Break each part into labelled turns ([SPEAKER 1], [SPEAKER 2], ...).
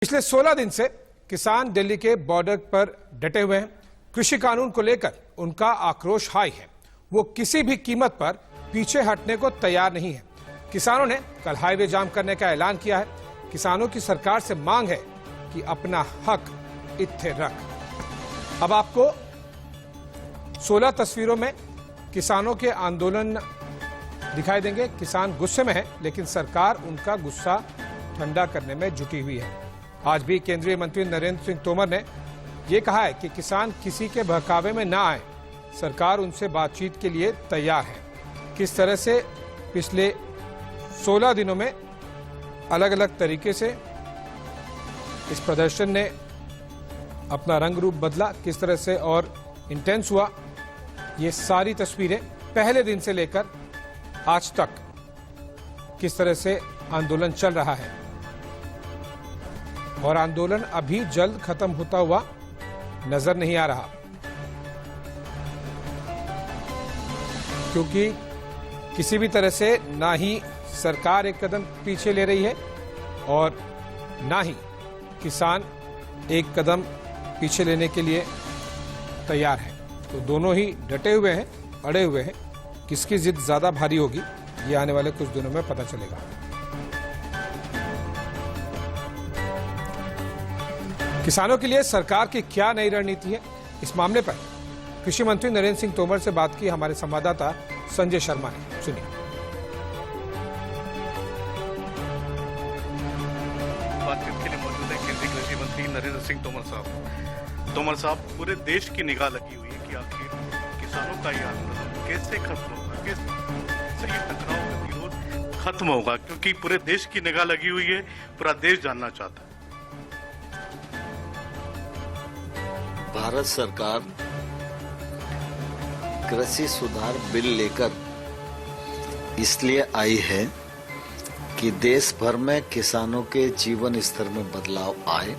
[SPEAKER 1] पिछले 16 दिन से किसान दिल्ली के बॉर्डर पर डटे हुए हैं। कृषि कानून को लेकर उनका आक्रोश हाई है। वो किसी भी कीमत पर पीछे हटने को तैयार नहीं है। किसानों ने कल हाईवे जाम करने का ऐलान किया है। किसानों की सरकार से मांग है कि अपना हक इत्थे रख। अब आपको 16 तस्वीरों में किसानों के आंदोलन दिखाई देंगे। किसान गुस्से में है, लेकिन सरकार उनका गुस्सा ठंडा करने में जुटी हुई है। आज भी केंद्रीय मंत्री नरेंद्र सिंह तोमर ने यह कहा है कि किसान किसी के बहकावे में ना आए। सरकार उनसे बातचीत के लिए तैयार है। किस तरह से पिछले 16 दिनों में अलग अलग तरीके से इस प्रदर्शन ने अपना रंग रूप बदला, किस तरह से और इंटेंस हुआ, ये सारी तस्वीरें पहले दिन से लेकर आज तक किस तरह से आंदोलन चल रहा है और आंदोलन अभी जल्द खत्म होता हुआ नजर नहीं आ रहा, क्योंकि किसी भी तरह से ना ही सरकार एक कदम पीछे ले रही है और ना ही किसान एक कदम पीछे लेने के लिए तैयार है। तो दोनों ही डटे हुए हैं, अड़े हुए हैं। किसकी जिद ज्यादा भारी होगी, ये आने वाले कुछ दिनों में पता चलेगा। किसानों के लिए सरकार की क्या नई रणनीति है, इस मामले पर कृषि मंत्री नरेंद्र सिंह तोमर से बात की हमारे संवाददाता संजय शर्मा ने। सुनिए।
[SPEAKER 2] बातचीत के लिए मौजूद है केंद्रीय कृषि मंत्री नरेंद्र सिंह तोमर साहब। तोमर साहब, पूरे देश की निगाह लगी हुई है कि आखिर किसानों का ये आंदोलन कैसे खत्म होगा, कैसे ये टकराव गतिरोध खत्म होगा, क्योंकि पूरे देश की निगाह लगी हुई है, पूरा देश जानना चाहता है।
[SPEAKER 3] भारत सरकार कृषि सुधार बिल लेकर इसलिए आई है कि देश भर में किसानों के जीवन स्तर में बदलाव आए,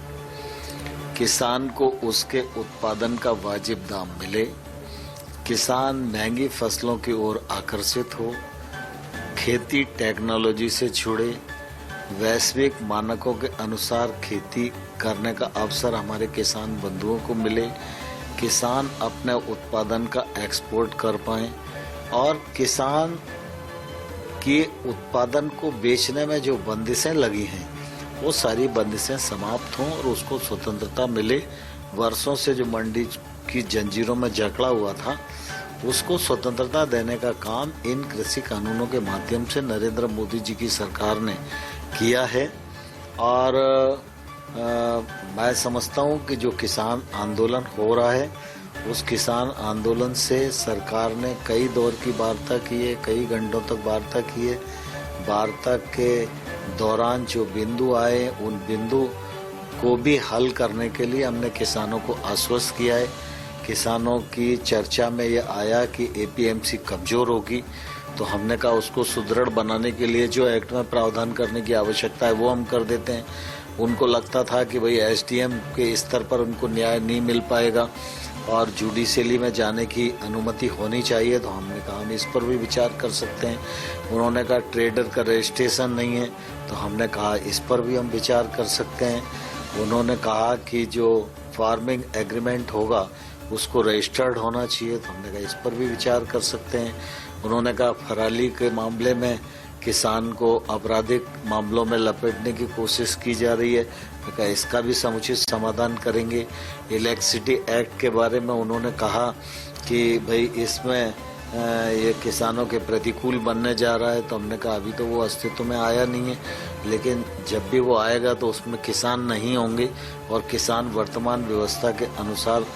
[SPEAKER 3] किसान को उसके उत्पादन का वाजिब दाम मिले, किसान महंगी फसलों की ओर आकर्षित हो, खेती टेक्नोलॉजी से जुड़े, वैश्विक मानकों के अनुसार खेती करने का अवसर हमारे किसान बंधुओं को मिले, किसान अपने उत्पादन का एक्सपोर्ट कर पाएं और किसान के उत्पादन को बेचने में जो बंदिशें लगी हैं वो सारी बंदिशें समाप्त हों और उसको स्वतंत्रता मिले। वर्षों से जो मंडी की जंजीरों में जकड़ा हुआ था उसको स्वतंत्रता देने का काम इन कृषि कानूनों के माध्यम से नरेंद्र मोदी जी की सरकार ने किया है। और मैं समझता हूँ कि जो किसान आंदोलन हो रहा है उस किसान आंदोलन से सरकार ने कई दौर की वार्ता की है, कई घंटों तक वार्ता की है। वार्ता के दौरान जो बिंदु आए उन बिंदु को भी हल करने के लिए हमने किसानों को आश्वस्त किया है। किसानों की चर्चा में ये आया कि एपीएमसी कमजोर होगी, तो हमने कहा उसको सुदृढ़ बनाने के लिए जो एक्ट में प्रावधान करने की आवश्यकता है वो हम कर देते हैं। उनको लगता था कि भाई एसडीएम के स्तर पर उनको न्याय नहीं मिल पाएगा और जुडिशियली में जाने की अनुमति होनी चाहिए, तो हमने कहा हम इस पर भी विचार कर सकते हैं। उन्होंने कहा ट्रेडर का रजिस्ट्रेशन नहीं है, तो हमने कहा इस पर भी हम विचार कर सकते हैं। उन्होंने कहा कि जो फार्मिंग एग्रीमेंट होगा उसको रजिस्टर्ड होना चाहिए, तो हमने कहा इस पर भी विचार कर सकते हैं। उन्होंने कहा पराली के मामले में किसान को आपराधिक मामलों में लपेटने की कोशिश की जा रही है, तो कहा इसका भी समुचित समाधान करेंगे। इलेक्ट्रिसिटी एक्ट के बारे में उन्होंने कहा कि भाई इसमें ये किसानों के प्रतिकूल बनने जा रहा है, तो हमने कहा अभी तो वो अस्तित्व में आया नहीं है, लेकिन जब भी वो आएगा तो उसमें किसान नहीं होंगे और किसान वर्तमान व्यवस्था के अनुसार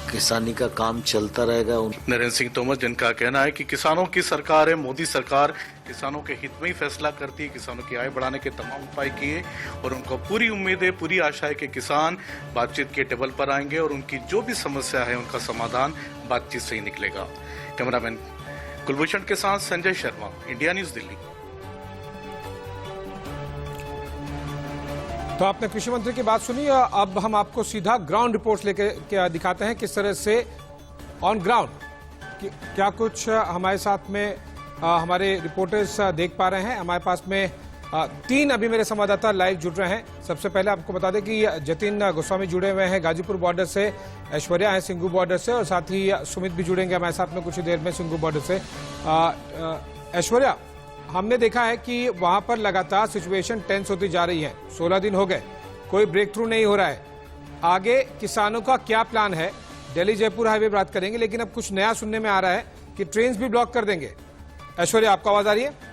[SPEAKER 3] किसानी का काम चलता रहेगा।
[SPEAKER 2] नरेंद्र सिंह तोमर, जिनका कहना है कि किसानों की सरकार है, मोदी सरकार किसानों के हित में ही फैसला करती है, किसानों की आय बढ़ाने के तमाम उपाय किए और उनको पूरी उम्मीद है, पूरी आशा है कि किसान बातचीत के टेबल पर आएंगे और उनकी जो भी समस्या है उनका समाधान बातचीत से ही निकलेगा। कैमरामैन कुलभूषण के साथ संजय शर्मा, इंडिया न्यूज, दिल्ली।
[SPEAKER 1] तो आपने कृषि मंत्री की बात सुनी। अब हम आपको सीधा ग्राउंड रिपोर्ट्स लेके दिखाते हैं किस तरह से ऑन ग्राउंड क्या कुछ हमारे साथ में हमारे रिपोर्टर्स देख पा रहे हैं। हमारे पास में तीन अभी मेरे संवाददाता लाइव जुड़ रहे हैं। सबसे पहले आपको बता दें कि जतिन गोस्वामी जुड़े हुए हैं गाजीपुर बॉर्डर से, ऐश्वर्या है सिंघू बॉर्डर से और साथ ही सुमित भी जुड़ेंगे हमारे साथ में कुछ ही देर में सिंघू बॉर्डर से। ऐश्वर्या, हमने देखा है कि वहां पर लगातार सिचुएशन टेंस होती जा रही है। 16 दिन हो गए, कोई ब्रेक थ्रू नहीं हो रहा है। आगे किसानों का क्या प्लान है? दिल्ली जयपुर हाईवे बात करेंगे, लेकिन अब कुछ नया सुनने में आ रहा है कि ट्रेन भी ब्लॉक कर देंगे। ऐश्वर्या, आपको आवाज आ रही है?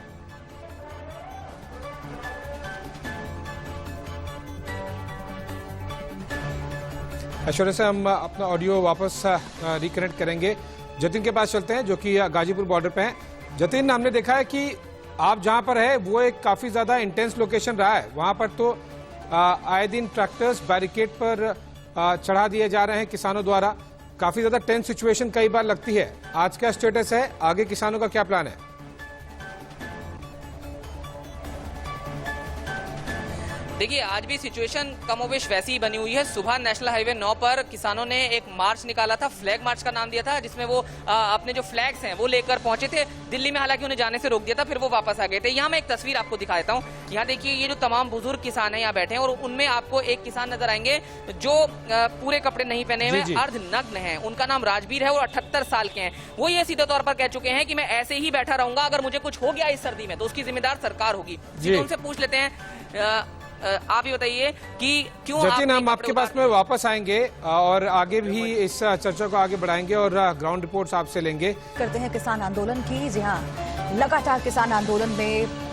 [SPEAKER 1] ऐश्वर्या से हम अपना ऑडियो वापस रिकनेक्ट करेंगे। जतिन के पास चलते हैं जो कि गाजीपुर बॉर्डर पे हैं। जतिन, हमने देखा है कि आप जहां पर है वो एक काफी ज्यादा इंटेंस लोकेशन रहा है। वहां पर तो आए दिन ट्रैक्टर्स बैरिकेड पर चढ़ा दिए जा रहे हैं किसानों द्वारा। काफी ज्यादा टेंस सिचुएशन कई बार लगती है। आज क्या स्टेटस है? आगे किसानों का क्या प्लान है?
[SPEAKER 4] देखिए, आज भी सिचुएशन कमोबेश वैसी ही बनी हुई है। सुबह नेशनल हाईवे 9 पर किसानों ने एक मार्च निकाला था, फ्लैग मार्च का नाम दिया था, जिसमें वो अपने जो फ्लैग्स हैं वो लेकर पहुंचे थे दिल्ली में। हालांकि उन्हें जाने से रोक दिया था, फिर वो वापस आ गए थे। यहाँ मैं एक तस्वीर आपको दिखा देता हूँ। यहाँ देखिए, ये जो तमाम बुजुर्ग किसान हैं यहाँ बैठे हैं और उनमें आपको एक किसान नजर आएंगे जो पूरे कपड़े नहीं पहने हुए, अर्धनग्न हैं। उनका नाम राजवीर है और 78 साल के हैं। वो ये सीधे तौर पर कह चुके हैं कि मैं ऐसे ही बैठा रहूंगा, अगर मुझे कुछ हो गया इस सर्दी में तो उसकी जिम्मेदार सरकार होगी। तो उनसे पूछ लेते हैं, आप ही बताइए कि क्यों?
[SPEAKER 1] जतिन, हम आपके पास में वापस आएंगे और आगे भी इस चर्चा को आगे बढ़ाएंगे और ग्राउंड रिपोर्ट्स आपसे लेंगे।
[SPEAKER 5] करते हैं किसान आंदोलन की। जी हाँ, लगातार किसान आंदोलन में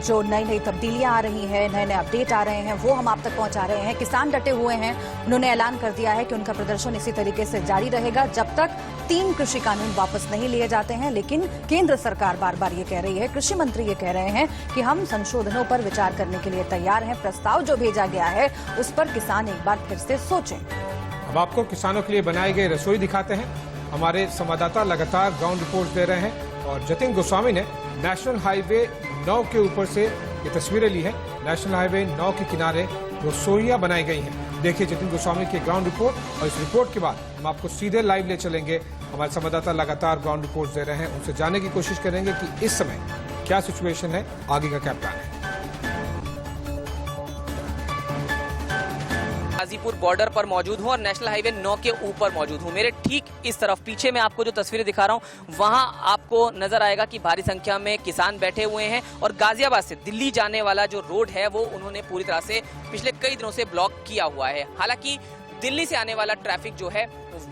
[SPEAKER 5] जो नई नई तब्दीलियां आ रही हैं, नए नए अपडेट आ रहे हैं, वो हम आप तक पहुंचा रहे हैं। किसान डटे हुए हैं। उन्होंने ऐलान कर दिया है कि उनका प्रदर्शन इसी तरीके से जारी रहेगा जब तक 3 कृषि कानून वापस नहीं लिए जाते हैं। लेकिन केंद्र सरकार बार बार ये कह रही है, कृषि मंत्री ये कह रहे हैं कि हम संशोधनों पर विचार करने के लिए तैयार हैं। प्रस्ताव जो भेजा गया है उस पर किसान एक बार फिर से सोचें।
[SPEAKER 1] अब आपको किसानों के लिए बनाई गई रसोई दिखाते हैं। हमारे संवाददाता लगातार ग्राउंड रिपोर्ट दे रहे हैं और जतिन गोस्वामी ने नेशनल हाईवे 9 के ऊपर से ये तस्वीरें ली हैं। नेशनल हाईवे 9 के किनारे रसोइयां बनाई गई हैं। देखिए जतिन गोस्वामी की ग्राउंड रिपोर्ट और इस रिपोर्ट के बाद हम आपको सीधे लाइव ले चलेंगे। हमारे संवाददाता लगातार ग्राउंड रिपोर्ट दे रहे हैं, उनसे जानने की कोशिश करेंगे कि इस समय क्या सिचुएशन है, आगे का क्या प्लान है।
[SPEAKER 4] गाजीपुर बॉर्डर पर मौजूद हूं और नेशनल हाईवे 9 के ऊपर मौजूद हूं। मेरे ठीक इस तरफ पीछे में आपको जो तस्वीरें दिखा रहा हूं, वहां आपको नजर आएगा कि भारी संख्या में किसान बैठे हुए हैं और गाजियाबाद से दिल्ली जाने वाला जो रोड है वो उन्होंने पूरी तरह से पिछले कई दिनों से ब्लॉक किया हुआ है। हालांकि दिल्ली से आने वाला ट्रैफिक जो है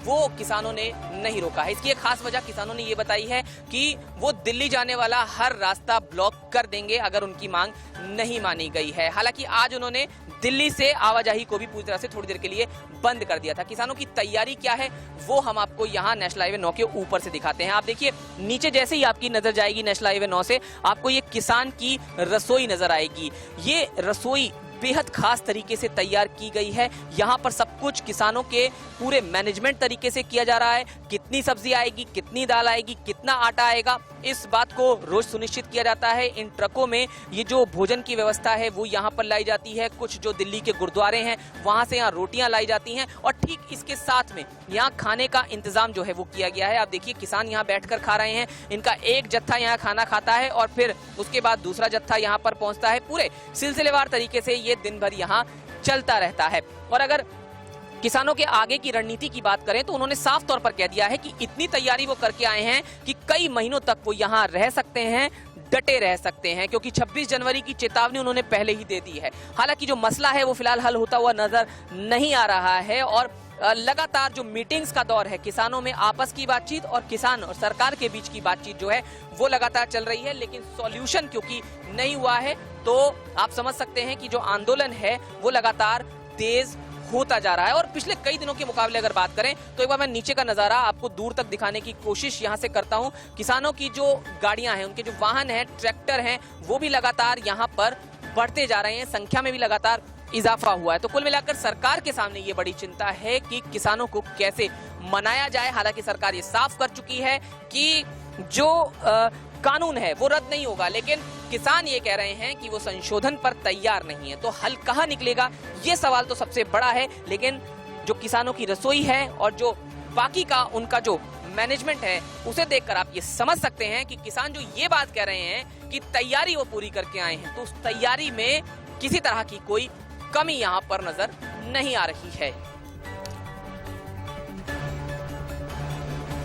[SPEAKER 4] वो किसानों ने नहीं रोका है। इसकी एक खास वजह किसानों ने ये बताई है कि वो दिल्ली जाने वाला हर रास्ता ब्लॉक कर देंगे अगर उनकी मांग नहीं मानी गई है। हालांकि आज उन्होंने दिल्ली से आवाजाही को भी पूरी तरह से थोड़ी देर के लिए बंद कर दिया था। किसानों की तैयारी क्या है वो हम आपको यहाँ नेशनल हाईवे 9 के ऊपर से दिखाते हैं। आप देखिए, नीचे जैसे ही आपकी नजर जाएगी नेशनल हाईवे 9 से, आपको ये किसान की रसोई नजर आएगी। ये रसोई बेहद खास तरीके से तैयार की गई है। यहाँ पर सब कुछ किसानों के पूरे मैनेजमेंट तरीके से किया जा रहा है। कितनी सब्जी आएगी, कितनी दाल आएगी, कितना आटा आएगा, इस बात को रोज सुनिश्चित किया जाता है। इन ट्रकों में ये जो भोजन की व्यवस्था है वो यहाँ पर लाई जाती है। कुछ जो दिल्ली के गुरुद्वारे हैं वहां से यहाँ रोटियां लाई जाती हैं और ठीक इसके साथ में यहाँ खाने का इंतजाम जो है वो किया गया है। आप देखिए, किसान यहाँ बैठकर खा रहे हैं। इनका एक जत्था यहाँ खाना खाता है और फिर उसके बाद दूसरा जत्था यहाँ पर पहुंचता है। पूरे सिलसिलेवार तरीके से ये दिन भर यहाँ चलता रहता है। और अगर किसानों के आगे की रणनीति की बात करें तो उन्होंने साफ तौर पर कह दिया है कि इतनी तैयारी वो करके आए हैं कि कई महीनों तक वो यहाँ रह सकते हैं, डटे रह सकते हैं, क्योंकि 26 जनवरी की चेतावनी उन्होंने पहले ही दे दी है। हालांकि जो मसला है वो फिलहाल हल होता हुआ नजर नहीं आ रहा है और लगातार जो मीटिंग्स का दौर है, किसानों में आपस की बातचीत और किसान और सरकार के बीच की बातचीत जो है वो लगातार चल रही है। लेकिन सॉल्यूशन क्योंकि नहीं हुआ है तो आप समझ सकते हैं कि जो आंदोलन है वो लगातार तेज होता जा रहा है। और पिछले कई दिनों के मुकाबले अगर बात करें तो एक बार मैं नीचे का नजारा आपको दूर तक दिखाने की कोशिश यहां से करता हूं। किसानों की जो गाड़ियां हैं, उनके जो वाहन हैं, ट्रैक्टर हैं, वो भी लगातार यहां पर बढ़ते जा रहे हैं। संख्या में भी लगातार इजाफा हुआ है। तो कुल मिलाकर सरकार के सामने ये बड़ी चिंता है कि किसानों को कैसे मनाया जाए। हालांकि सरकार ये साफ कर चुकी है कि जो कानून है वो रद्द नहीं होगा, लेकिन किसान ये कह रहे हैं कि वो संशोधन पर तैयार नहीं है। तो हल कहाँ निकलेगा, ये सवाल तो सबसे बड़ा है। लेकिन जो किसानों की रसोई है और जो बाकी का उनका जो मैनेजमेंट है उसे देखकर आप ये समझ सकते हैं कि किसान जो ये बात कह रहे हैं कि तैयारी वो पूरी करके आए हैं, तो उस तैयारी में किसी तरह की कोई कमी यहाँ पर नजर नहीं आ रही है।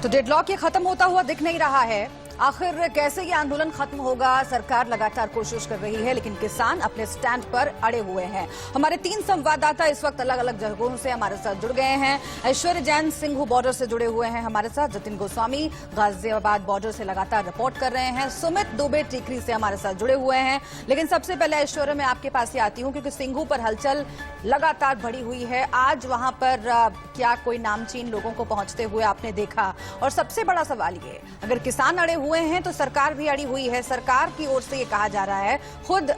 [SPEAKER 5] तो डेडलॉक ये खत्म होता हुआ दिख नहीं रहा है। आखिर कैसे ये आंदोलन खत्म होगा? सरकार लगातार कोशिश कर रही है, लेकिन किसान अपने स्टैंड पर अड़े हुए हैं। हमारे 3 संवाददाता इस वक्त अलग अलग जगहों से हमारे साथ जुड़ गए हैं। ऐश्वर्य जैन सिंघू बॉर्डर से जुड़े हुए हैं हमारे साथ, जतिन गोस्वामी गाजियाबाद बॉर्डर से लगातार रिपोर्ट कर रहे हैं, सुमित दुबे टीकरी से हमारे साथ जुड़े हुए हैं। लेकिन सबसे पहले ऐश्वर्य, मैं आपके पास ही आती हूँ क्योंकि सिंघू पर हलचल लगातार बढ़ी हुई है। आज वहां पर क्या कोई नामचीन लोगों को पहुंचते हुए आपने देखा? और सबसे बड़ा सवाल ये, अगर किसान अड़े हुए हैं तो सरकार भी अड़ी हुई है। सरकार की ओर से ये कहा जा रहा है, खुद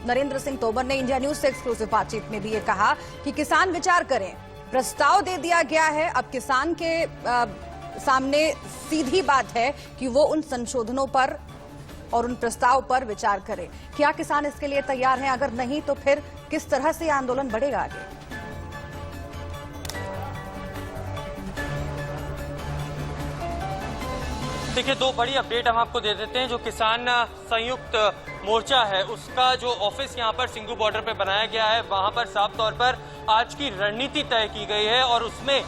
[SPEAKER 5] नरेंद्र सिंह तोमर ने इंडिया न्यूज से एक्सक्लूसिव बातचीत में भी ये कहा कि किसान विचार करें, प्रस्ताव दे दिया गया है। अब किसान के सामने सीधी बात है कि वो उन संशोधनों पर और उन प्रस्ताव पर विचार करें। क्या किसान इसके लिए तैयार हैं? अगर नहीं तो फिर किस तरह से आंदोलन बढ़ेगा आगे?
[SPEAKER 6] देखिए, 2 बड़ी अपडेट हम आपको दे देते हैं। जो किसान संयुक्त मोर्चा है उसका जो ऑफिस यहाँ पर सिंघू बॉर्डर पे बनाया गया है, वहाँ पर साफ तौर पर आज की रणनीति तय की गई है और उसमें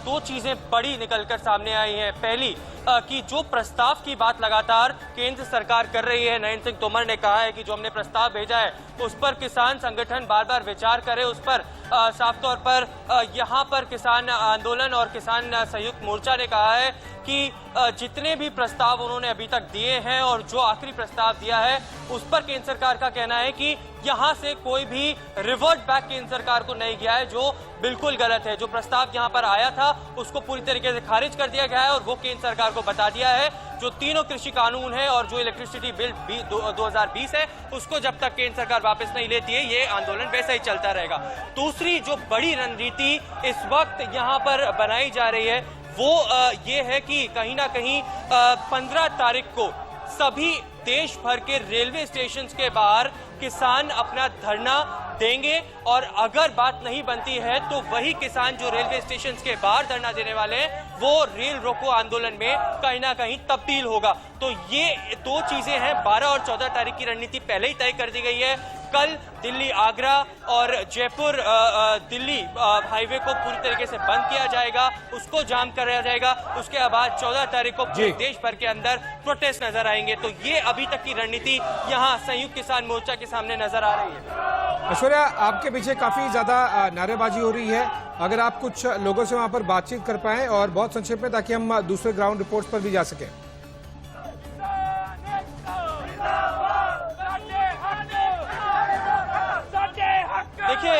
[SPEAKER 6] 2 चीजें बड़ी निकलकर सामने आई हैं। पहली कि जो प्रस्ताव की बात लगातार केंद्र सरकार कर रही है, नरेंद्र सिंह तोमर ने कहा है कि जो हमने प्रस्ताव भेजा है उस पर किसान संगठन बार बार विचार करे। उस पर साफ तौर पर यहाँ पर किसान आंदोलन और किसान संयुक्त मोर्चा ने कहा है कि जितने भी प्रस्ताव उन्होंने अभी तक दिए हैं और जो आखिरी प्रस्ताव दिया है उस पर केंद्र सरकार का कहना है कि यहाँ से कोई भी रिवर्ट बैक केंद्र सरकार को नहीं गया है, जो बिल्कुल गलत है। जो प्रस्ताव यहाँ पर आया था उसको पूरी तरीके से खारिज कर दिया गया है और वो केंद्र सरकार को बता दिया है जो तीनों कृषि कानून है और जो इलेक्ट्रिसिटी बिल 2020 है उसको जब तक केंद्र सरकार वापस नहीं लेती है ये आंदोलन वैसे ही चलता रहेगा। दूसरी जो बड़ी रणनीति इस वक्त यहाँ पर बनाई जा रही है वो ये है कि कहीं ना कहीं 15 तारीख को सभी देश भर के रेलवे स्टेशन के बाहर किसान अपना धरना देंगे और अगर बात नहीं बनती है तो वही किसान जो रेलवे स्टेशन के बाहर धरना देने वाले हैं वो रेल रोको आंदोलन में कहीं ना कहीं तब्दील होगा। तो ये 2 चीजें हैं। 12 और 14 तारीख की रणनीति पहले ही तय कर दी गई है। कल दिल्ली आगरा और जयपुर दिल्ली हाईवे को पूरी तरीके से बंद किया जाएगा, उसको जाम कराया जाएगा। उसके बाद 14 तारीख को पूरे देश भर के अंदर प्रोटेस्ट नजर आएंगे। तो ये अभी तक की रणनीति यहाँ संयुक्त किसान मोर्चा के सामने नजर आ रही है।
[SPEAKER 1] ऐश्वर्या, आपके पीछे काफी ज्यादा नारेबाजी हो रही है, अगर आप कुछ लोगों से वहां पर बातचीत कर पाएं और बहुत संक्षेप में, ताकि हम दूसरे ग्राउंड रिपोर्ट्स पर भी जा सकें।
[SPEAKER 6] देखिए,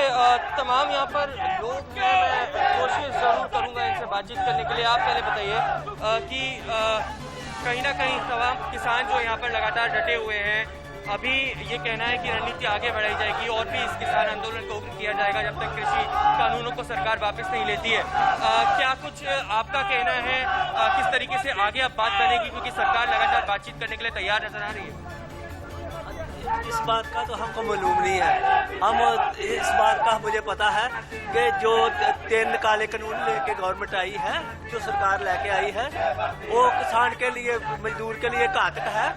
[SPEAKER 6] तमाम यहाँ पर लोग हैं, मैं कोशिश जरूर करूंगा इनसे बातचीत करने के लिए। आप पहले बताइए कि कहीं ना कहीं तमाम किसान जो यहाँ पर लगातार डटे हुए हैं, अभी ये कहना है कि रणनीति आगे बढ़ाई जाएगी और भी इस किसान आंदोलन को उग्र किया जाएगा जब तक कृषि कानूनों को सरकार वापस नहीं लेती है। क्या कुछ आपका कहना है, किस तरीके से आगे अब बात बनेगी, क्योंकि सरकार लगातार बातचीत करने के लिए तैयार नजर आ रही है?
[SPEAKER 7] इस बात का तो हमको मालूम नहीं है। हम इस बात का मुझे पता है कि जो 3 काले कानून लेके गवर्नमेंट आई है, जो सरकार लेके आई है, वो किसान के लिए, मजदूर के लिए घातक है।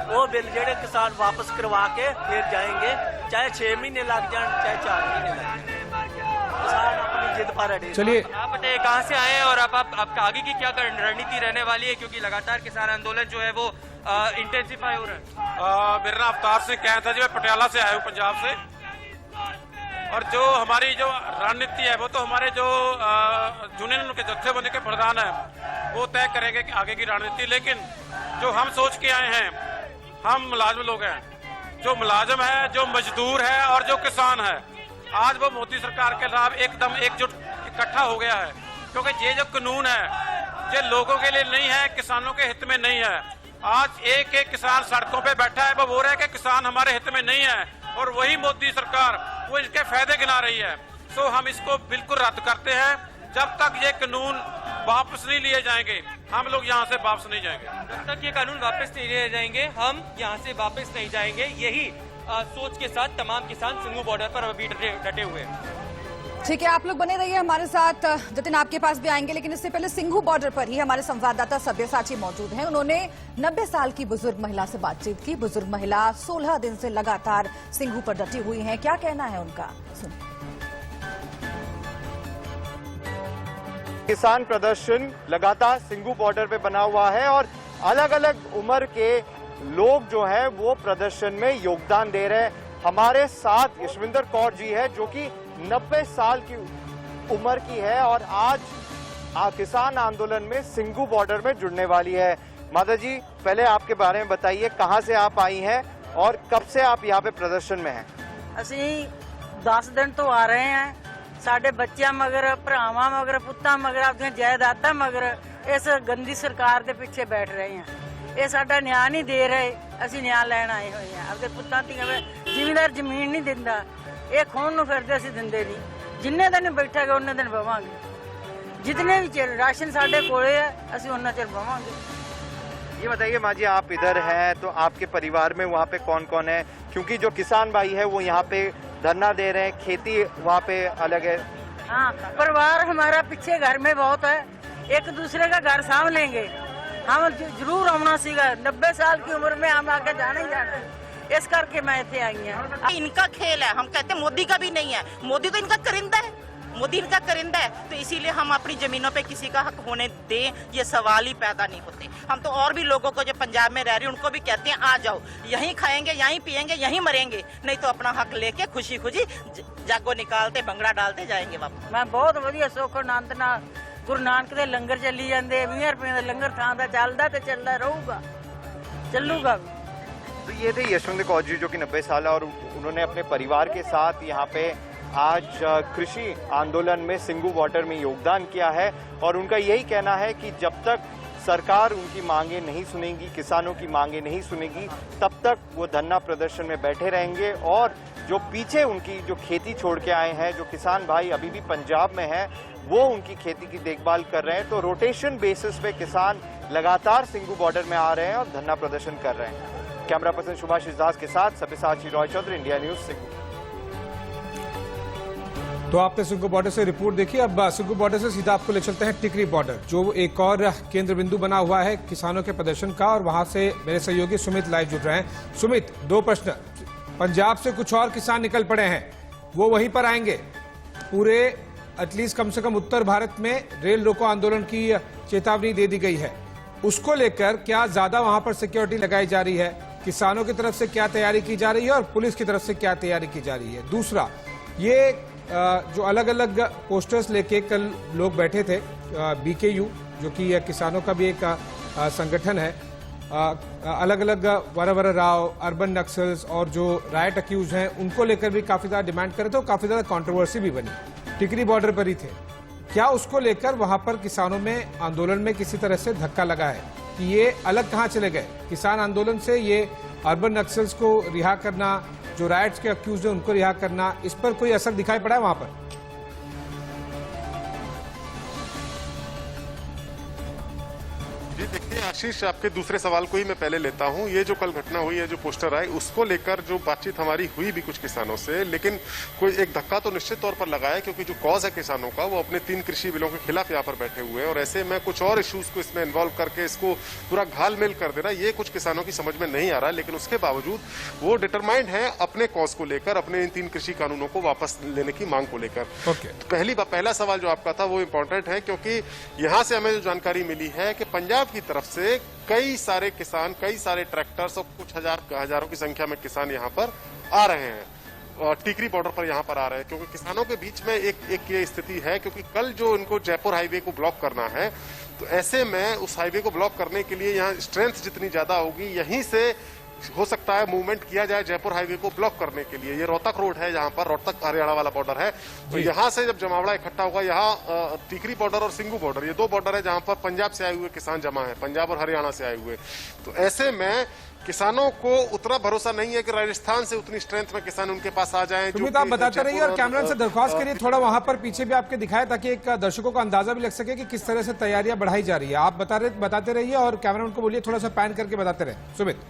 [SPEAKER 7] वो बिल जेडे किसान वापस करवा के फिर जाएंगे, चाहे 6 महीने लग जाए चाहे 4 महीने लग जाए, किसान अपनी जिद पर अड़े।
[SPEAKER 1] चलिए,
[SPEAKER 6] आप बताइए कहाँ से आए और आपका आगे की क्या रणनीति रहने वाली है, क्योंकि लगातार किसान आंदोलन जो है वो इंटेंसिफाई हो रहा है?
[SPEAKER 8] मेरा नाम अवतार सिंह कैंथ है जी, मैं पटियाला से आया हूँ, पंजाब से। और जो हमारी जो रणनीति है वो तो हमारे जो यूनियन के जत्थे बने के प्रधान है वो तय करेंगे कि आगे की रणनीति। लेकिन जो हम सोच के आए हैं, हम मुलाजिम लोग हैं, जो मुलाजिम है, जो मजदूर है और जो किसान है, आज वो मोदी सरकार के खिलाफ एकदम एकजुट इकट्ठा हो गया है। क्योंकि ये जो कानून है ये लोगों के लिए नहीं है, किसानों के हित में नहीं है। आज एक एक किसान सड़कों पे बैठा है, वो बोल रहा है कि किसान हमारे हित में नहीं है, और वही मोदी सरकार वो इसके फायदे गिना रही है। सो हम इसको बिल्कुल रद्द करते हैं। जब तक ये कानून वापस नहीं लिए जाएंगे हम लोग यहाँ से वापस नहीं जाएंगे।
[SPEAKER 6] जब तक ये कानून वापस नहीं लिए जाएंगे हम यहाँ से वापस नहीं जाएंगे, यही सोच के साथ तमाम किसान सिंघू बॉर्डर पर अभी डटे हुए हैं।
[SPEAKER 5] ठीक है, आप लोग बने रहिए हमारे साथ। जतिन आपके पास भी आएंगे, लेकिन इससे पहले सिंघू बॉर्डर पर ही हमारे संवाददाता सब्यसाची मौजूद हैं। उन्होंने 90 साल की बुजुर्ग महिला से बातचीत की। बुजुर्ग महिला 16 दिन से लगातार सिंघू पर डटी हुई हैं। क्या कहना है उनका, सुनिए।
[SPEAKER 9] किसान प्रदर्शन लगातार सिंघू बॉर्डर पे बना हुआ है और अलग अलग उम्र के लोग जो है वो प्रदर्शन में योगदान दे रहे हैं। हमारे साथ यशविंदर कौर जी है जो कि 90 साल की उम्र की है और आज किसान आंदोलन में सिंघू बॉर्डर में जुड़ने वाली है। माता जी, पहले आपके बारे में बताइए, कहां से आप आई हैं और कब से आप यहां पे प्रदर्शन में हैं?
[SPEAKER 10] ਅਸੀਂ 10 ਦਿਨ ਤੋਂ ਆ ਰਹੇ ਹਾਂ। ਸਾਡੇ ਬੱਚਿਆਂ ਮਗਰ, ਭਰਾਵਾਂ ਮਗਰ, ਪੁੱਤਾਂ ਮਗਰ, ਆਪਣੀਆਂ ਜਾਇਦਾਦਾਂ ਮਗਰ ਇਸ ਗੰਦੀ ਸਰਕਾਰ ਦੇ ਪਿੱਛੇ ਬੈਠ ਰਹੇ ਹਾਂ। ਇਹ ਸਾਡਾ ਨਿਆਂ ਨਹੀਂ ਦੇ ਰਹੇ, ਅਸੀਂ ਨਿਆਂ ਲੈਣ ਆਏ ਹੋਏ ਹਾਂ। ਆਪਦੇ ਪੁੱਤਾਂ ਧੀਆਂ ਵਿੱਚ ਜ਼ਿਮੀਂਦਾਰ ਜ਼ਮੀਨ ਨਹੀਂ ਦਿੰਦਾ, ਇਹ ਖੋਣ ਨੂੰ ਫਿਰਦੇ, ਅਸੀਂ ਦਿੰਦੇ ਨਹੀਂ। ਜਿੰਨੇ ਦਿਨ ਬੈਠਾਂਗੇ ਉਹਨੇ ਦਿਨ ਬਵਾਂਗੇ। ਜਿਤਨੇ ਵੀ ਚਿਰ ਰਾਸ਼ਨ ਸਾਡੇ ਕੋਲੇ ਹੈ ਅਸੀਂ ਉਹਨਾਂ ਚਿਰ ਬਵਾਂਗੇ।
[SPEAKER 9] ये बताइए माँ जी, आप इधर हैं तो आपके परिवार में वहाँ पे कौन कौन है? क्योंकि जो किसान भाई है वो यहाँ पे धरना दे रहे हैं, खेती वहाँ पे अलग है।
[SPEAKER 10] हाँ, परिवार हमारा पीछे घर में बहुत है, एक दूसरे का घर साँभ लेंगे। हम जरूर आना सीगा, 90 साल की उम्र में हम आके जाना ही जाना है। इस करके मैं इतने आई हूँ।
[SPEAKER 11] इनका खेल है, हम कहते हैं मोदी का भी नहीं है। मोदी तो इनका करिंदा है, मोदी इनका करिंदा है, तो इसीलिए हम अपनी जमीनों पे किसी का हक होने दें, ये सवाल ही पैदा नहीं होते। हम तो और भी लोगों को जो पंजाब में रह रहे हैं उनको भी कहते हैं आ जाओ, यहीं खाएंगे, यहीं पिएंगे, यहीं मरेंगे, नहीं तो अपना हक लेके खुशी खुशी जागो निकालते, भंगड़ा डालते जाएंगे वापस।
[SPEAKER 10] मैं बहुत वधिया सुख आनंद नाल गुरु नानक दे लंगर चली जाते, 20 रुपए का लंगर थां दा चलदा ते चलदा रहूगा, चलूगा भी।
[SPEAKER 9] तो ये थे यशविंदर कौर जी जो कि 90 साल है और उन्होंने अपने परिवार के साथ यहाँ पे आज कृषि आंदोलन में सिंघू बॉर्डर में योगदान किया है। और उनका यही कहना है कि जब तक सरकार उनकी मांगे नहीं सुनेगी, किसानों की मांगे नहीं सुनेगी, तब तक वो धरना प्रदर्शन में बैठे रहेंगे। और जो पीछे उनकी जो खेती छोड़ के आए हैं, जो किसान भाई अभी भी पंजाब में हैं, वो उनकी खेती की देखभाल कर रहे हैं। तो रोटेशन बेसिस पे किसान लगातार सिंघू बॉर्डर में आ रहे हैं और धरना प्रदर्शन कर रहे हैं। कैमरा पर्सन सुभाष दास के साथ सब्यसाची रॉय चौधरी, इंडिया न्यूज, सिंघू।
[SPEAKER 1] तो आपने सिंघू बॉर्डर से रिपोर्ट देखी। अब सिंघू बॉर्डर से सीधा आपको ले चलते हैं टिकरी बॉर्डर, जो एक और केंद्र बिंदु बना हुआ है किसानों के प्रदर्शन का। और वहां से मेरे सहयोगी सुमित लाइव जुड़ रहे हैं। सुमित, 2 प्रश्न। पंजाब से कुछ और किसान निकल पड़े हैं, वो वहीं पर आएंगे। पूरे एटलीस्ट कम से कम उत्तर भारत में रेल रोको आंदोलन की चेतावनी दे दी गई है। उसको लेकर क्या ज्यादा वहां पर सिक्योरिटी लगाई जा रही है? किसानों की तरफ से क्या तैयारी की जा रही है और पुलिस की तरफ से क्या तैयारी की जा रही है? दूसरा, ये जो अलग अलग पोस्टर्स लेके कल लोग बैठे थे, BKU जो कि किसानों का भी एक संगठन है, अलग अलग वरवर राव, अर्बन नक्सल्स और जो राइट अक्यूज हैं, उनको लेकर भी काफी ज्यादा डिमांड करे थे और काफी ज्यादा कंट्रोवर्सी भी बनी। टिकरी बॉर्डर पर ही थे। क्या उसको लेकर वहां पर किसानों में आंदोलन में किसी तरह से धक्का लगा है कि ये अलग कहां चले गए किसान आंदोलन से? ये अर्बन नक्सल्स को रिहा करना, जो राइट्स के अक्यूज हैं उनको रिहा करना, इस पर कोई असर दिखाई पड़ा है वहां पर?
[SPEAKER 12] जी देखिए आशीष, आपके दूसरे सवाल को ही मैं पहले लेता हूं। ये जो कल घटना हुई है, जो पोस्टर आए, उसको लेकर जो बातचीत हमारी हुई भी कुछ किसानों से, लेकिन कोई एक धक्का तो निश्चित तौर पर लगा है, क्योंकि जो कॉज है किसानों का, वो अपने 3 कृषि बिलों के खिलाफ यहाँ पर बैठे हुए हैं और ऐसे में कुछ और इश्यूज को इसमें इन्वॉल्व करके इसको पूरा घालमेल कर देना, ये कुछ किसानों की समझ में नहीं आ रहा। लेकिन उसके बावजूद वो डिटरमाइंड है अपने कॉज को लेकर, अपने इन 3 कृषि कानूनों को वापस लेने की मांग को लेकर। तो पहला सवाल जो आपका था वो इंपॉर्टेंट है, क्योंकि यहाँ से हमें जो जानकारी मिली है कि पंजाब की तरफ से कई सारे किसान, कई सारे ट्रैक्टर्स और कुछ हजारों की संख्या में किसान यहाँ पर आ रहे हैं और टिकरी बॉर्डर पर यहाँ पर आ रहे हैं। क्योंकि किसानों के बीच में एक ये स्थिति है, क्योंकि कल जो इनको जयपुर हाईवे को ब्लॉक करना है, तो ऐसे में उस हाईवे को ब्लॉक करने के लिए यहाँ स्ट्रेंथ जितनी ज्यादा होगी, यहीं से हो सकता है मूवमेंट किया जाए जयपुर हाईवे को ब्लॉक करने के लिए। ये रोहतक रोड है, जहां पर रोहतक हरियाणा वाला बॉर्डर है, तो यहां से जब जमावड़ा इकट्ठा होगा, यहाँ टिकरी बॉर्डर और सिंघू बॉर्डर, ये 2 बॉर्डर है जहां पर पंजाब से आए हुए किसान जमा है, पंजाब और हरियाणा से आए हुए। तो ऐसे में किसानों को उतना भरोसा नहीं है कि राजस्थान से उतनी स्ट्रेंथ में किसान उनके पास आ जाएं।
[SPEAKER 1] सुमित, आप बताते रहिए और कैमरा से दरख्वास्त करिए थोड़ा वहां पर पीछे भी आपके दिखाए, ताकि एक दर्शकों को अंदाजा भी लग सके कि किस तरह से तैयारियां बढ़ाई जा रही है। आप बताते रहिए और कैमरा उनको बोलिए थोड़ा सा पैन करके बताते रहे। सुमित।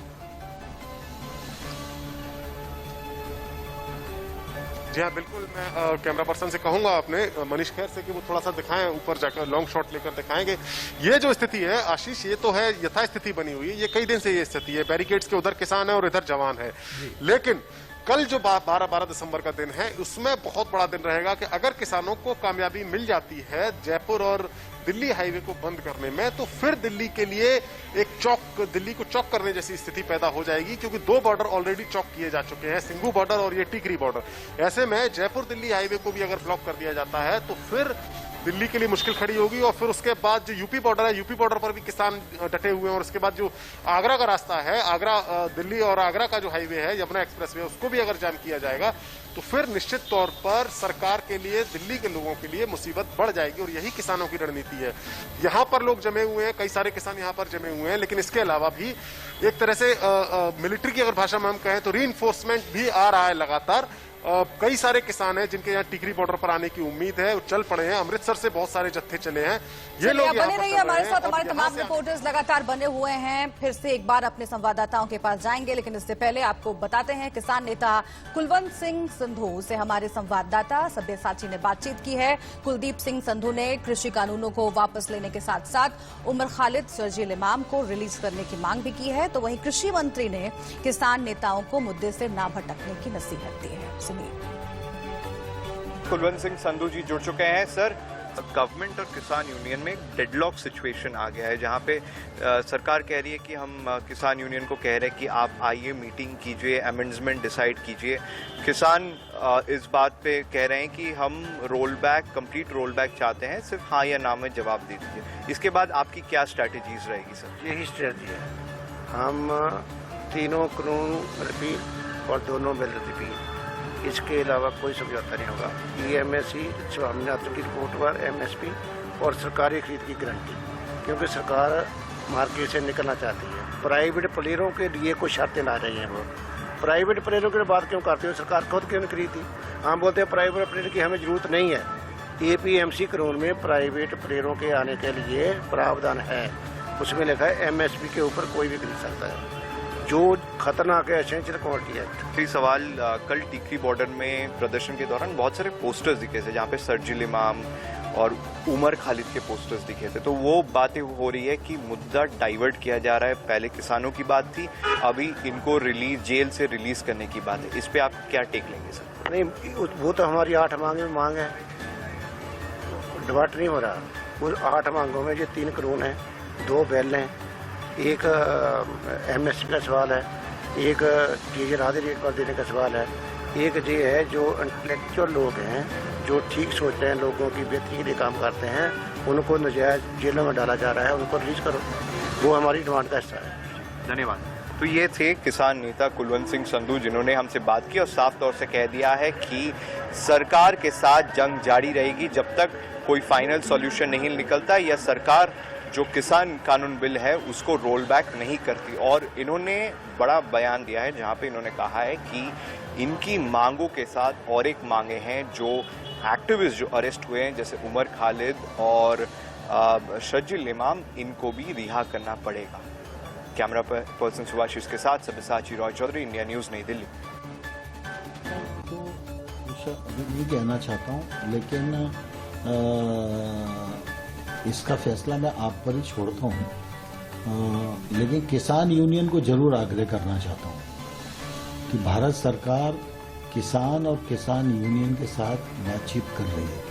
[SPEAKER 12] जी हाँ, बिल्कुल। मैं कैमरा पर्सन से कहूंगा अपने मनीष खैर से कि वो थोड़ा सा दिखाएं, ऊपर जाकर लॉन्ग शॉट लेकर दिखाएंगे। ये जो स्थिति है आशीष, ये तो है यथास्थिति बनी हुई है, ये कई दिन से ये स्थिति है। बैरिकेड्स के उधर किसान है और इधर जवान है। लेकिन कल जो 12 दिसंबर का दिन है, उसमें बहुत बड़ा दिन रहेगा कि अगर किसानों को कामयाबी मिल जाती है जयपुर और दिल्ली हाईवे को बंद करने में, तो फिर दिल्ली के लिए एक दिल्ली को चौक करने जैसी स्थिति पैदा हो जाएगी, क्योंकि 2 बॉर्डर ऑलरेडी चौक किए जा चुके हैं, सिंघू बॉर्डर और ये टिकरी बॉर्डर। ऐसे में जयपुर दिल्ली हाईवे को भी अगर ब्लॉक कर दिया जाता है तो फिर दिल्ली के लिए मुश्किल खड़ी होगी। और फिर उसके बाद जो यूपी बॉर्डर है, यूपी बॉर्डर पर भी किसान डटे हुए हैं। और उसके बाद जो आगरा का रास्ता है, आगरा दिल्ली और आगरा का जो हाईवे है, यमुना एक्सप्रेसवे, उसको भी अगर जाम किया जाएगा तो फिर निश्चित तौर पर सरकार के लिए, दिल्ली के लोगों के लिए मुसीबत बढ़ जाएगी। और यही किसानों की रणनीति है। यहाँ पर लोग जमे हुए हैं, कई सारे किसान यहाँ पर जमे हुए हैं, लेकिन इसके अलावा भी एक तरह से मिलिट्री की अगर भाषा में हम कहें तो रीइंफोर्समेंट भी आ रहा है लगातार। कई सारे किसान हैं जिनके यहाँ टिकरी बॉर्डर पर आने की उम्मीद है, वो चल पड़े हैं। अमृतसर से बहुत सारे जत्थे चले हैं। ये लोग
[SPEAKER 5] बने रहिए हमारे साथ, हमारे तमाम रिपोर्टर्स लगातार बने हुए हैं। फिर से एक बार अपने संवाददाताओं के पास जाएंगे, लेकिन इससे पहले आपको बताते हैं किसान नेता कुलवंत सिंह संधू से हमारे संवाददाता सब्यसाची ने बातचीत की है। कुलदीप सिंह संधू ने कृषि कानूनों को वापस लेने के साथ साथ उमर खालिद, शर्जील इमाम को रिलीज करने की मांग भी की है। तो वहीं कृषि मंत्री ने किसान नेताओं को मुद्दे से ना भटकने की नसीहत दी है।
[SPEAKER 9] कुलवंत सिंह संधू जी जुड़ चुके हैं। सर, गवर्नमेंट और किसान यूनियन में डेडलॉक सिचुएशन आ गया है, जहां पे सरकार कह रही है कि हम किसान यूनियन को कह रहे हैं कि आप आइए, मीटिंग कीजिए, अमेंडमेंट डिसाइड कीजिए। किसान इस बात पे कह रहे हैं कि हम कंप्लीट रोल बैक चाहते हैं, सिर्फ हाँ या ना में जवाब दे दीजिए। इसके बाद आपकी क्या स्ट्रैटेजीज रहेगी सर?
[SPEAKER 13] यही स्ट्रैटेजी है। हम तीनों कानून रिपीट और दोनों बिल रिपीट, इसके अलावा कोई समझौता नहीं होगा। EMSC स्वामीनाथन की रिपोर्ट पर MSP और सरकारी खरीद की गारंटी, क्योंकि सरकार मार्केट से निकलना चाहती है। प्राइवेट प्लेयरों के लिए कोई शर्तें ला रही हैं। वो प्राइवेट प्लेयरों की बात क्यों करते हो? सरकार खुद क्यों नहीं खरीदती? हम बोलते हैं प्राइवेट प्लेयर की हमें जरूरत नहीं है। APMC कानून में प्राइवेट प्लेयरों के आने के लिए प्रावधान है, उसमें लिखा है MSP के ऊपर कोई भी खरीद सकता है, जो खतरनाक है, एसेंशियल क्वालिटी है।
[SPEAKER 9] आखिरी सवाल, कल टिकरी बॉर्डर में प्रदर्शन के दौरान बहुत सारे पोस्टर्स दिखे थे, जहाँ पे शर्जील इमाम और उमर खालिद के पोस्टर्स दिखे थे। तो वो बातें हो रही है कि मुद्दा डाइवर्ट किया जा रहा है। पहले किसानों की बात थी, अभी इनको जेल से रिलीज करने की बात है। इस पे आप क्या टेक लेंगे सर?
[SPEAKER 13] नहीं, वो तो हमारी 8 मांग में मांग है, डिबेट नहीं हो रहा। वो 8 मांगों में जो 3 कानून हैं, 2 बिल हैं, एक MSP का सवाल है, एक डीजल आधे रेट पर देने का सवाल है, एक ये है जो इंटेलेक्चुअल लोग हैं, जो ठीक सोच रहे हैं, लोगों की बेहतरी के लिए काम करते हैं, उनको नजायज जेलों में डाला जा रहा है, उनको रिलीज करो। वो हमारी डिमांड का हिस्सा है।
[SPEAKER 9] धन्यवाद। तो ये थे किसान नेता कुलवंत सिंह संधू, जिन्होंने हमसे बात की और साफ तौर से कह दिया है कि सरकार के साथ जंग जारी रहेगी जब तक कोई फाइनल सॉल्यूशन नहीं निकलता या सरकार जो किसान कानून बिल है उसको रोल बैक नहीं करती। और इन्होंने बड़ा बयान दिया है, जहां पे इन्होंने कहा है कि इनकी मांगों के साथ और एक मांगे हैं, जो एक्टिविस्ट जो अरेस्ट हुए हैं, जैसे उमर खालिद और शर्जील इमाम, इनको भी रिहा करना पड़ेगा। कैमरा पर्सन सुभाषिष के साथ सब्यसाची रॉय चौधरी, इंडिया न्यूज़, नई दिल्ली।
[SPEAKER 14] तो नहीं कहना चाहता हूँ, लेकिन इसका फैसला मैं आप पर ही छोड़ता हूँ। लेकिन किसान यूनियन को जरूर आग्रह करना चाहता हूँ कि भारत सरकार किसान और किसान यूनियन के साथ बातचीत कर रही है,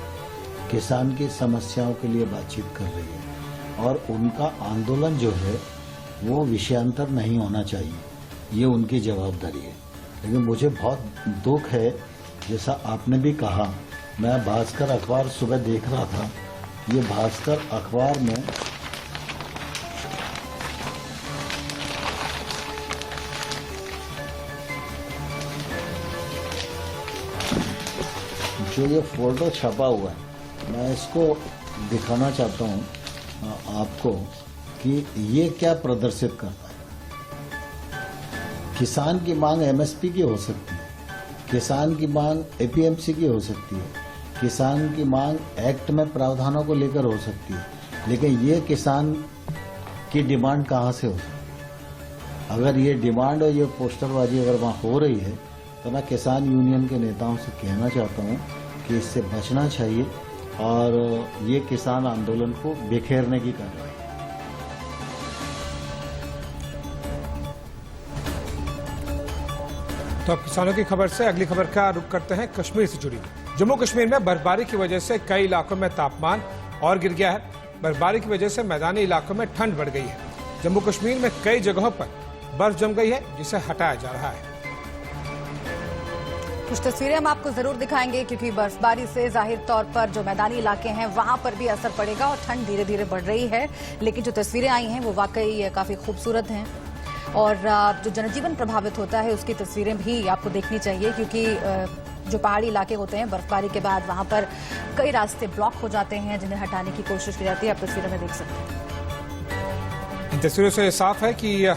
[SPEAKER 14] किसान की समस्याओं के लिए बातचीत कर रही है, और उनका आंदोलन जो है वो विषयांतर नहीं होना चाहिए, ये उनकी जवाबदारी है। लेकिन मुझे बहुत दुख है, जैसा आपने भी कहा, मैं भास्कर अखबार सुबह देख रहा था, ये भास्कर अखबार में जो ये फोटो छपा हुआ है, मैं इसको दिखाना चाहता हूँ आपको कि ये क्या प्रदर्शित करता है। किसान की मांग MSP की हो सकती है, किसान की मांग APMC की हो सकती है, किसान की मांग एक्ट में प्रावधानों को लेकर हो सकती है, लेकिन ये किसान की डिमांड कहाँ से हो सकती है? अगर ये डिमांड और ये पोस्टरबाजी अगर वहाँ हो रही है तो मैं किसान यूनियन के नेताओं से कहना चाहता हूं कि इससे बचना चाहिए और ये किसान आंदोलन को बिखेरने की कार्रवाई।
[SPEAKER 1] तो अब किसानों की खबर से अगली खबर का रुख करते हैं कश्मीर से जुड़ी। जम्मू कश्मीर में बर्फबारी की वजह से कई इलाकों में तापमान और गिर गया है। बर्फबारी की वजह से मैदानी इलाकों में ठंड बढ़ गई है। जम्मू कश्मीर में कई जगहों पर बर्फ जम गई है, जिसे हटाया जा रहा है।
[SPEAKER 5] कुछ तस्वीरें हम आपको जरूर दिखाएंगे, क्योंकि बर्फबारी से जाहिर तौर पर जो मैदानी इलाके हैं वहां पर भी असर पड़ेगा और ठंड धीरे धीरे बढ़ रही है। लेकिन जो तस्वीरें आई हैं वो वाकई काफी खूबसूरत हैं और जो जनजीवन प्रभावित होता है उसकी तस्वीरें भी आपको देखनी चाहिए, क्योंकि जो पहाड़ी इलाके होते हैं बर्फबारी के बाद वहां पर कई रास्ते ब्लॉक हो जाते हैं जिन्हें हटाने की कोशिश की जाती है। आप तस्वीरों में देख सकते हैं।
[SPEAKER 1] इन तस्वीरों से साफ है कि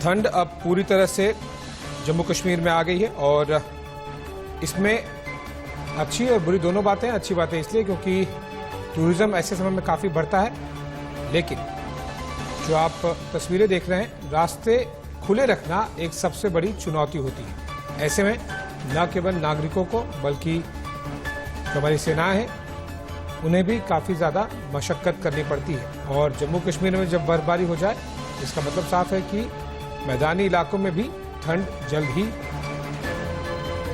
[SPEAKER 1] ठंड अब पूरी तरह से जम्मू कश्मीर में आ गई है और इसमें अच्छी और बुरी दोनों बातें। अच्छी बातें इसलिए क्योंकि टूरिज्म ऐसे समय में काफ़ी बढ़ता है, लेकिन जो आप तस्वीरें देख रहे हैं, रास्ते खुले रखना एक सबसे बड़ी चुनौती होती है। ऐसे में न केवल नागरिकों को बल्कि जो हमारी सेनाएं हैं उन्हें भी काफ़ी ज़्यादा मशक्कत करनी पड़ती है। और जम्मू कश्मीर में जब बर्फबारी हो जाए इसका मतलब साफ है कि मैदानी इलाकों में भी ठंड जल्द ही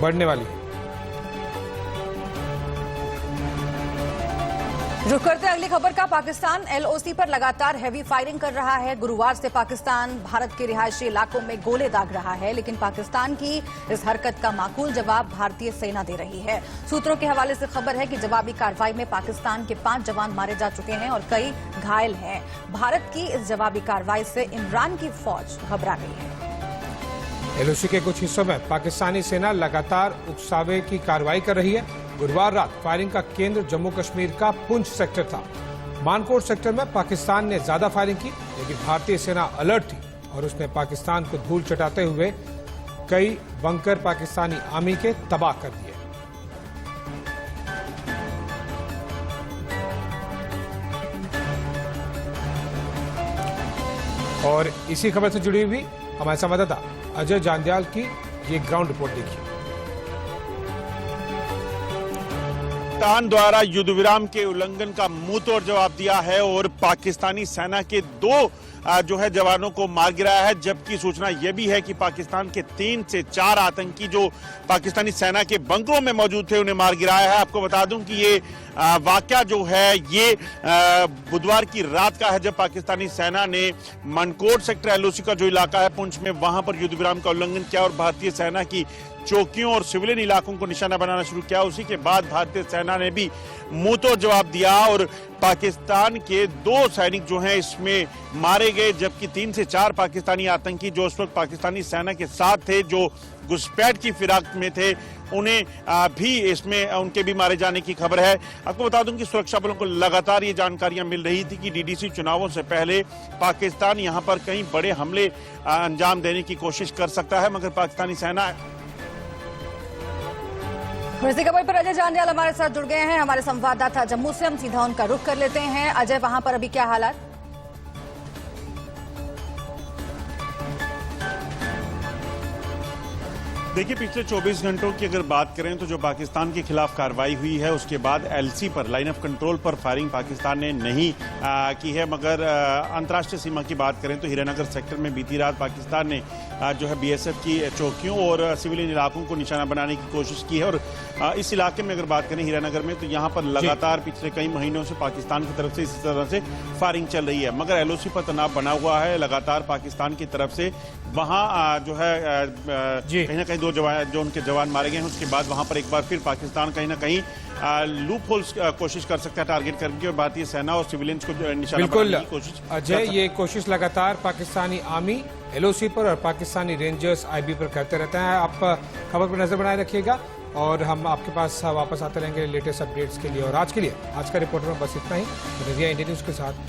[SPEAKER 1] बढ़ने वाली है।
[SPEAKER 5] रुक करते हैं अगली खबर का। पाकिस्तान एलओसी पर लगातार हैवी फायरिंग कर रहा है। गुरुवार से पाकिस्तान भारत के रिहायशी इलाकों में गोले दाग रहा है, लेकिन पाकिस्तान की इस हरकत का माकूल जवाब भारतीय सेना दे रही है। सूत्रों के हवाले से खबर है कि जवाबी कार्रवाई में पाकिस्तान के 5 जवान मारे जा चुके हैं और कई घायल हैं। भारत की इस जवाबी कार्रवाई से इमरान की फौज घबरा गई है।
[SPEAKER 1] एलओसी के कुछ हिस्सों में पाकिस्तानी सेना लगातार उकसावे की कार्रवाई कर रही है। गुरुवार रात फायरिंग का केंद्र जम्मू कश्मीर का पुंछ सेक्टर था। मानकोट सेक्टर में पाकिस्तान ने ज्यादा फायरिंग की, लेकिन भारतीय सेना अलर्ट थी और उसने पाकिस्तान को धूल चटाते हुए कई बंकर पाकिस्तानी आर्मी के तबाह कर दिए। और इसी खबर से जुड़ी हुई हमारे संवाददाता अजय जांदियाल की ये ग्राउंड रिपोर्ट देखिए।
[SPEAKER 15] पाकिस्तान द्वारा युद्ध विराम के उल्लंघन का मुंह तोड़ जवाब दिया है और पाकिस्तानी सेना के 2 जो है जवानों को मार गिराया है, जबकि सूचना यह भी है कि पाकिस्तान के 3 से 4 आतंकी जो पाकिस्तानी सेना के बंकरों में मौजूद थे उन्हें मार गिराया है। आपको बता दूं कि ये वाकया जो है ये बुधवार की रात का है, जब पाकिस्तानी सेना ने मनकोट सेक्टर एलओसी का जो इलाका है पुंछ में, वहां पर युद्ध विराम का उल्लंघन किया और भारतीय सेना की चौकियों और सिविलियन इलाकों को निशाना बनाना शुरू किया। उसी के बाद भारतीय सेना ने भी मुंहतोड़ जवाब दिया और पाकिस्तान के 2 सैनिक जो हैं इसमें मारे गए, जबकि 3 से 4 पाकिस्तानी आतंकी जो उस वक्त पाकिस्तानी सेना के साथ थे, जो घुसपैठ की फिराक में थे, उन्हें भी इसमें उनके भी मारे जाने की खबर है। आपको बता दूं कि सुरक्षा बलों को लगातार ये जानकारियां मिल रही थी कि डीडीसी चुनावों से पहले पाकिस्तान यहां पर कई बड़े हमले अंजाम देने की कोशिश कर सकता है, मगर पाकिस्तानी सेना।
[SPEAKER 5] इसी खबर पर अजय जांदियाल हमारे साथ जुड़ गए हैं, हमारे संवाददाता जम्मू से। हम सीधा उनका रुख कर लेते हैं। अजय, वहां पर अभी क्या हालात?
[SPEAKER 15] देखिए, पिछले 24 घंटों की अगर बात करें तो जो पाकिस्तान के खिलाफ कार्रवाई हुई है उसके बाद एलसी पर, लाइन ऑफ कंट्रोल पर फायरिंग पाकिस्तान ने नहीं की है, मगर अंतर्राष्ट्रीय सीमा की बात करें तो हीरानगर सेक्टर में बीती रात पाकिस्तान ने जो है बीएसएफ की चौकियों और सिविलियन इलाकों को निशाना बनाने की कोशिश की है। और इस इलाके में अगर बात करें हीरानगर में, तो यहाँ पर लगातार पिछले कई महीनों से पाकिस्तान की तरफ से इसी तरह से फायरिंग चल रही है, मगर एलओसी पर तनाव बना हुआ है लगातार पाकिस्तान की तरफ से। वहाँ जो है कहीं ना कहीं 2 जवान जो उनके जवान मारे गए हैं, उसके बाद वहां पर एक बार फिर पाकिस्तान कहीं ना कहीं लूप होल्स कोशिश कर सकता है टारगेट करके और भारतीय सेना और सिविलियंस को निशाना बनाने की कोशिश।
[SPEAKER 1] अजय, ये कोशिश लगातार पाकिस्तानी आर्मी एलओसी पर और पाकिस्तानी रेंजर्स आईबी पर करते रहते हैं। आप खबर पर नजर बनाए रखिएगा और हम आपके पास वापस आते रहेंगे लेटेस्ट अपडेट्स के लिए। और आज के लिए आज का रिपोर्टर में बस इतना ही। इंडिया न्यूज के साथ